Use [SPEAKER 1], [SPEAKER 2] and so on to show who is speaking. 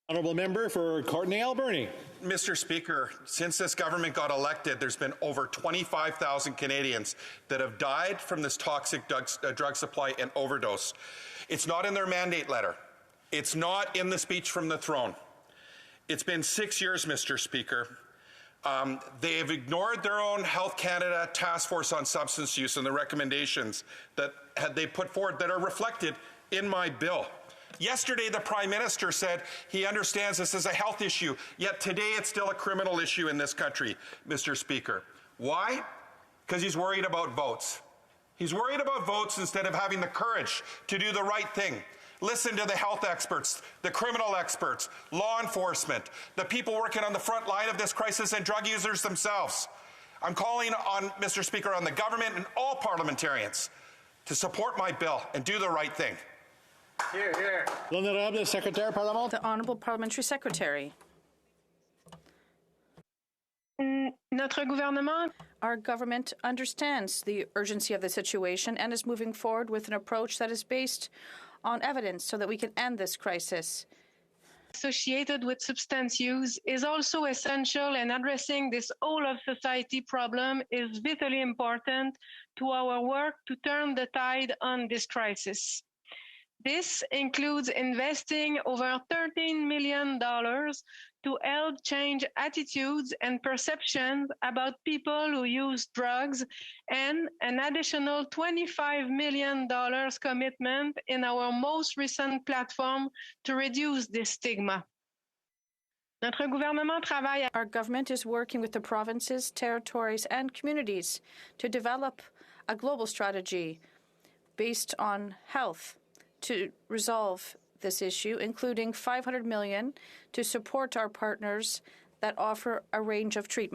[SPEAKER 1] Honourable member for Courtenay-Alberni.
[SPEAKER 2] Mr. Speaker, since this government got elected, there's been over 25,000 Canadians that have died from this toxic drug supply and overdose. It's not in their mandate letter. It's not in the speech from the throne. It's been 6 years, Mr. Speaker. They have ignored their own Health Canada Task Force on Substance Use and the recommendations that they put forward that are reflected in my bill. Yesterday, the Prime Minister said he understands this as a health issue, yet today it's still a criminal issue in this country, Mr. Speaker. Why? Because he's worried about votes. He's worried about votes instead of having the courage to do the right thing. Listen to the health experts, the criminal experts, law enforcement, the people working on the front line of this crisis, and drug users themselves. I'm calling on, Mr. Speaker, on the government and all parliamentarians to support my bill and do the right thing.
[SPEAKER 3] Here, here.
[SPEAKER 4] The Honourable Parliamentary Secretary.
[SPEAKER 5] Notre gouvernement.
[SPEAKER 4] Our government understands the urgency of the situation and is moving forward with an approach that is based on evidence so that we can end this crisis.
[SPEAKER 5] Associated with substance use is also essential, and addressing this whole of society problem is vitally important to our work to turn the tide on this crisis. This includes investing over $13 million to help change attitudes and perceptions about people who use drugs, and an additional $25 million commitment in our most recent platform to reduce this stigma. Notre gouvernement travaille.
[SPEAKER 4] Our government is working with the provinces, territories, and communities to develop a global strategy based on health to resolve this issue, including $500 million to support our partners that offer a range of treatments.